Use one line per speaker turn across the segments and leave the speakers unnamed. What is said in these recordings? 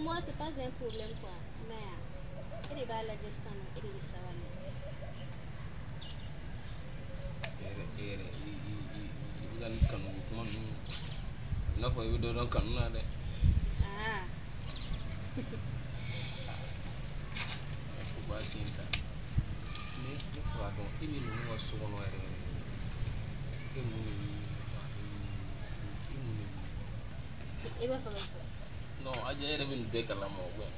moi, c'est pas un problème, quoi. Mais, il va la gestion, il est savoir.
No, I just haven't bake a lamb over.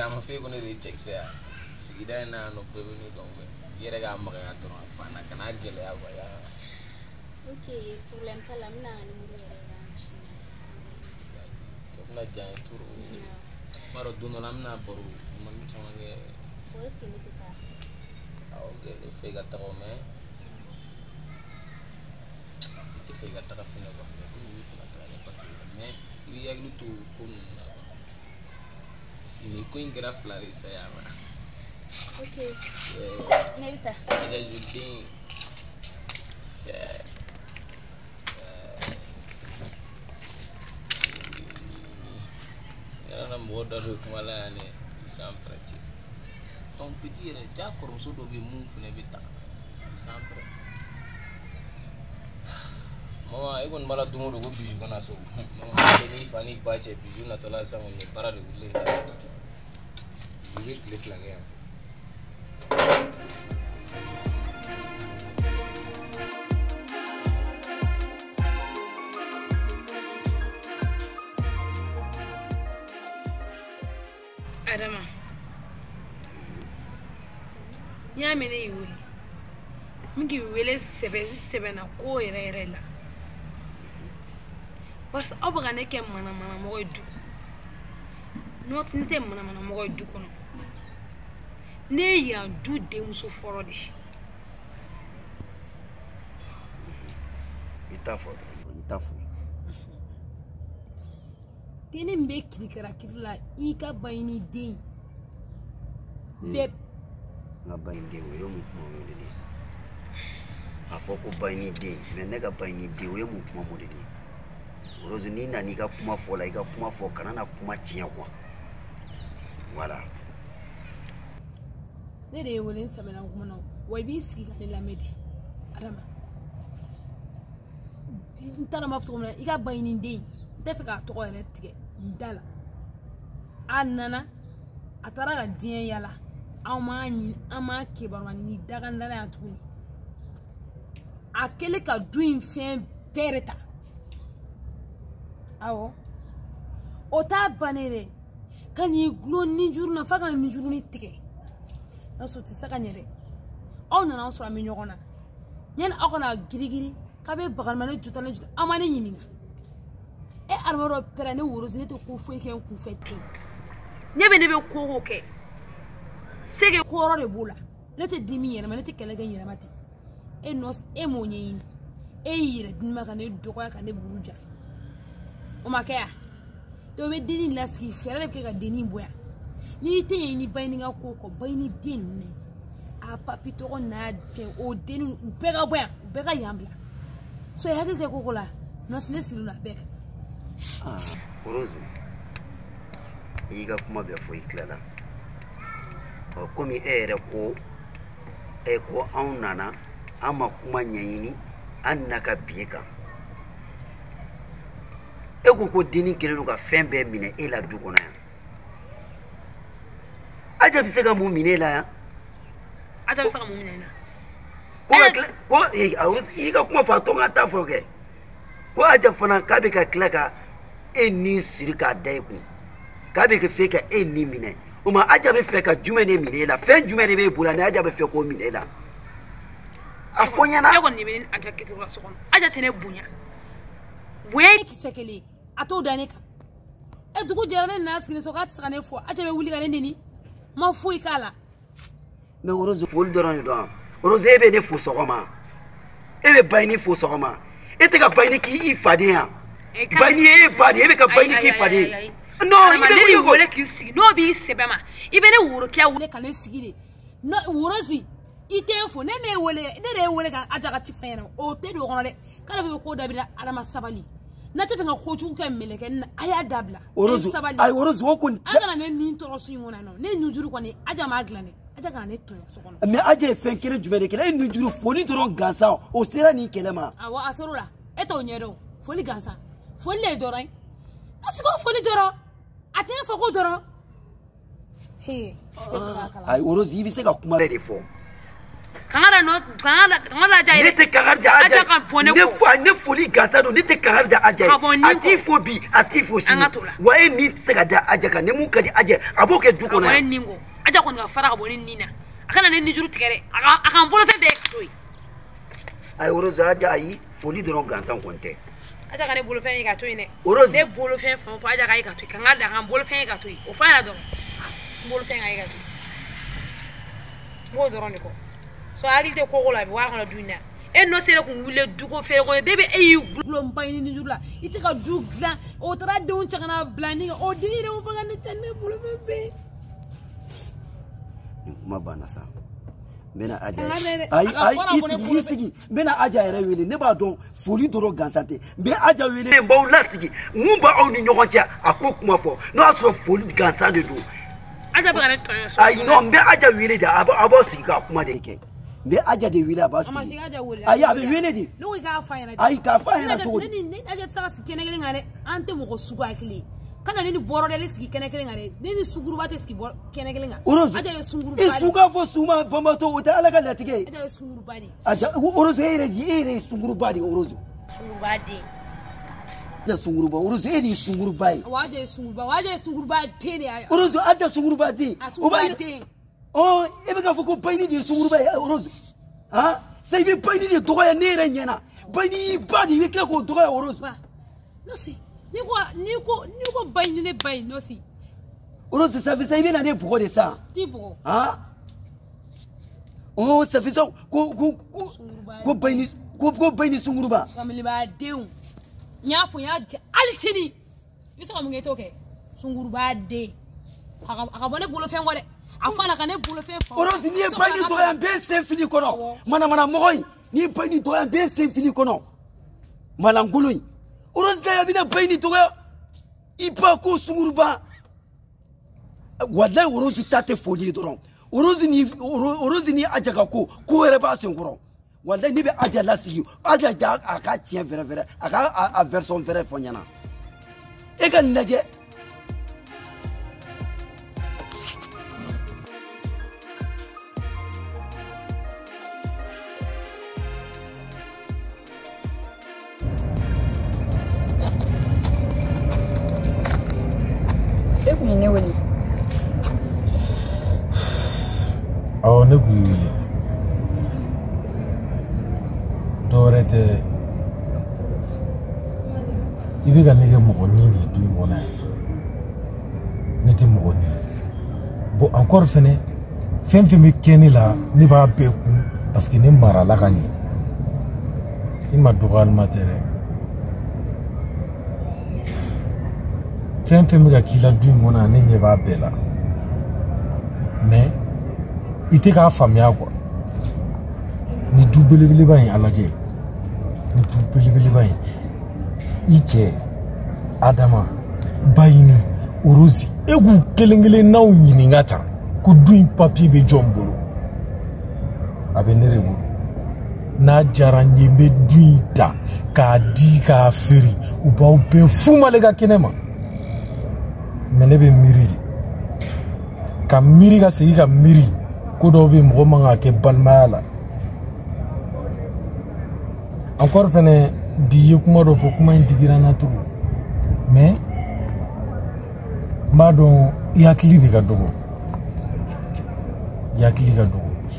I'm afraid when they check there. See, then no baby, no don't wait. Yet I got my cat on a fan. I cannot get out.
Okay, problem Palamna and
not giant to Maradona, I'm not borrowed.
what's the little car?
I'll get the figure at all, man. It's a figure at a fin of we are going to see me going get a flat.
Okay. Nevita.
As you think, I'm water to Malane, San Francisco. Competition, Jack or so to be moved in every time. Sample. Mama, even Malatumo go busy gonna so. If I need batch a busy not the last time when you parade with Linda. You will click again.
Adama. Ya mene iwe. Mingi wele sebe na ko ere la. Parce obaga ne ke mana mo edu. No sinite mana mo edu kono. Ne ya du de muso foro de.
Itafo.
Tene mbe kirikara kirla ika bayini de. Beb
nga bayini de yo mu mo de. Afoko bayini de, me nega bayini de yo mu mo de. Orozu ni na ni ga kuma fola iga kuma fo kana na kuma tinya kwa. Voilà.
Ne de wolin sabana kuma no. Wai bi sigi ga la medi. Adama. Ntara mafto kuma iga bayini de. Tefika to ko ere tige. Ndala anana atara ga dien yala amani amake barwani ni daga ndala ya tuni akele ka duin fen pereta awo ota banere kani glo ni jurna faga ni jurni tige aso ti saka nyere ona na so ami nyogona nyen akona girigiri kabe bagal mane jutale jut amane nyiminga e armoro perane worozine to ko fo ken ku fete nyebe ne be ko ke sege ko ro de bula ne te dimi yere mane te kele ga yere mati e nos e monye yin e yire dinma ka ne do ko ka ne buruja o makaya to be dini laski fere ke ga deni boya ni te yin ni bayni ga ko bayni din ne a papi to na te o deni be ga boya be ga yambla so e hakise ko la nos ne siluna beka
Orozu iga kuma be fo iklala o komi ere ko e ko aunana ama kuma nyanyini annaka bieka e ko dini kelelu ka fembe mine e la dugona aja bisega mu mine la ya
aja bisega mu mine
la ko iga kuma fa to ngata fo ke ko aja fana kabe ka klaka eni sirika daiku kabe ke feka eni mine uma aja be feka jume ne mine la fen jume ne be bula ne aja be feko mine la afonya na
yego ni mine aja ke ko sokon aja tene bunya buye ki sekeli ato daneka e dugu jerane na skini so kat sakane fo aja be wuli ga ne ma fu ikala
me orozo pol dorani do orozo ebe ne fu sokoma ebe bayni fu sokoma ete ka bayni ki ifade ya bayni e badi ebe ka bayni ki ifade no
ibe wole ki sigi no bi sebema ibe ne wuro kya wole kan sigi no wurozi itenfo ne me wole ne re wole kan aja ka chifena o te do gono de kala fe ko dabira alama sabali nate fenga khochu ka meleke na aya dabla
orozu ay orozu okun
agala ne nin to so yingona no ne nujuru ko ni aja magla ne aja kana ne to so kono
mais aja fen kere jumele kele nujuru foli doron gansa o sera ni kelema
awa asorula eto nyero foli gansa foli le dorai asiko foli doro atin fo ko doro he ay
orozu ibi se ka kuma de fo
kangala aja
ne te kagarda aja ne foli gansa do ne te kagarda aja atifo bi atifo shi wa ni se ka da aja ka ne mun ka di aja aboke duko na
ningo aja ko nga fara ka boni nina akana ne nijuru tigere akan bolo fe be toy
ay orozu aja ayi foli doron gansa konte
aja ka ne bolo fe ka toy ne
orozu
ne bolo fe fon fa aja ka toy kangala kan bolo fe ka toy o fa na do bolo fe ka toy mo doron ko so ari de ko gola bi wa kana duina en no sere ko wule duko fe ko debe ayi
glom pay ni jurla itika dugla o tara de on chakana blani o dire o fanga ne tenne bulu be
ma bana sa bena aja ay isigi bena aja yere wele ne ba don foli doro gansate be aja wele mbaw lasigi mumba aw ni nyogontia akokuma fo no aso foli gansade do
aja ba ne to
ay no be aja wele da abo siga kuma de ke be aja de wila ba si ay abe wele di
no ga fayna
ay ka fayna to
ni aja sa sikene gele ngare ante mo ko sugu akili kana ni boro de lesi kene gele ngare ni suguru ba te ski boro kene gele ngare aja ye sunguru ba
isuga fo suma bamba to uta ala kala tige
aja ye sunguru ba di
aja orozo ere sunguru ba di orozo
sunguru ba di
aja sunguru ba orozo ere sunguru ba
waje sunguru ba te ne ay
orozo aja sunguru ba di
o ba te
oh ebe ka foko bayni di sunguru ba orozo ha sai bi bayni di dogoya nere nyana bayni ba di wekla ko dogoya orozo
no si ni ko bayni ne bayni no si
orozo ça fait ça bien aller pour de ça
tipo
ha oh ça fait ça ko bayni sunguru ba
family ba deun nyafu ya alisini bisa ko ngeto ke sunguru ba de aka bone bolo fe ngore afana kane bolo fe fa
orozi ni bayni to ya be sen fili kono mana mogoy ni bayni to ya be sen fili kono malangului orozi ya bina bayni to ya ipa ko sunguru ba wallahi orozi tate foli doron orozi ni aja ka ko ere ba sen koro wallahi ni be aja lasigi aja ja aka tien vrai aka a version vrai fonyana e kan naje
ne wali
aw ne wali dorete ibi ga nege mo ni du mona niti mo ni bo encore fene fem mi keni la ni ba beku parce que ni mara la gani ima dogal matere fem ga kila du mona ni ne ba bela mais ite ka famia quoi ni dubele ba yin alaje ni dubele ba yin iche adama bayini uruzi egu kelengele na unyini ngata ku duin papier be jombolo abenere na jaranye me duita ka di ka feri u ba u be fuma le ga kinema menebe mirili ka miri ga se ga miri ko do be mo manga ke balmala encore fene di kuma do fo kuma indigira na turu mais mado yakili de ga dogo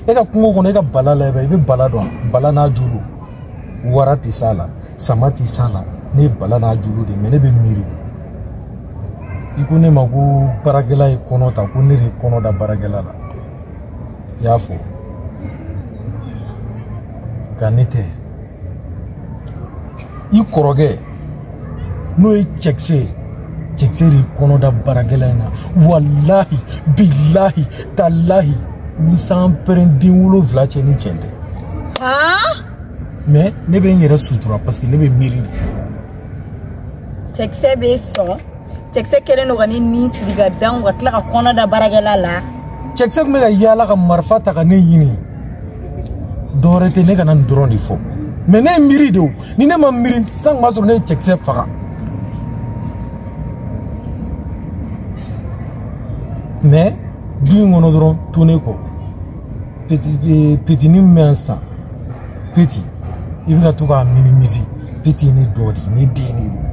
e ka kungo kono e ka balala be be balado bala na julu warati sala samati sala ne bala na julu de mene be miri ikune magu baragela e kono ta kuniri kono da baragela la yafo kanite i koroge no e checkseri kono da baragela na wallahi billahi tallahi ni san prendin wulo vlache ni chende mais ne be nyere sutura parce que ne be miri
cɛkisɛ bɛ sɔn cɛkisɛ kelen don ka ni siri ka dan ka tila ka kɔnɔ da baarakɛla la
cɛkisɛ kun bɛ ka yaala ka marifa ta ka ne ɲini dɔwɛrɛ tɛ ne kana nin dɔrɔn de fɔ mais ne ye miiri de o ni ne ma miiri san b'a sɔrɔ ne ye cɛkisɛ faga mais du in kɔnɔ dɔrɔn to ne kɔ petini min bɛ yan san peti i bɛ ka to k'a minimiser peti ne dɔ de ne den de don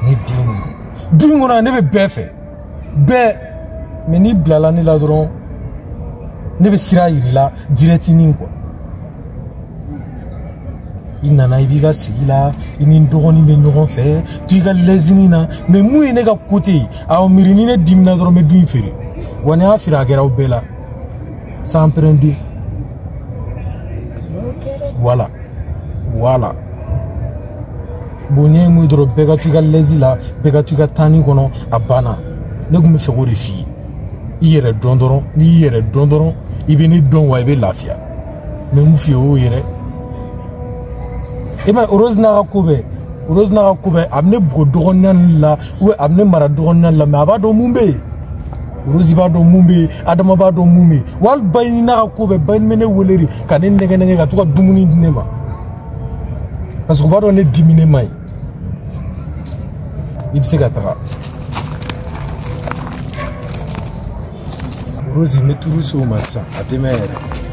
ne den de don du in kɔnɔ ne bɛ bɛɛ fɛ bɛɛ mais n'i bilala ne la dɔrɔn ne bɛ sira yir'i la directinin quoi i nana i b'i ka sigi la i ni n dɔgɔnin bɛ ɲɔgɔn fɛ to i ka lɛzini na mais mun ye ne ka côté ye awɔ miiri ni ne dimina dɔrɔn n bɛ du in feere wa ni y'a feere a kɛra aw bɛɛ la sans prendre voilà bon ɲɛ ye mun ye dɔrɔn bɛɛ ka to i ka lɛzi la bɛɛ ka to i ka taani kɔnɔ a banna ne tun bɛ fɛ k'o de f'i ye i yɛrɛ dɔn dɔrɔn n'i y'i yɛrɛ dɔn dɔrɔn i bɛ ne dɔn wa i bɛ lafiya mais mun f'i ye o yɛrɛ e ma Rose n'a ka ko bɛɛ a bɛ ne bugɔ dɔgɔniya la ou a bɛ ne mara dɔgɔniya la mais a b'a dɔn mun bɛ yen Rose b'a dɔn mun bɛ yen Adama b'a dɔn mun bɛ yen wali Bayini n'a ka ko bɛɛ Bayini bɛ ne wele de ka ne nɛgɛ ka to ka dumuni di ne ma parce que u b'a dɔn ne diminen ma ɲi i bɛ se ka taga Rose n bɛ turu se o ma sisan a tɛ mɛn yɛrɛ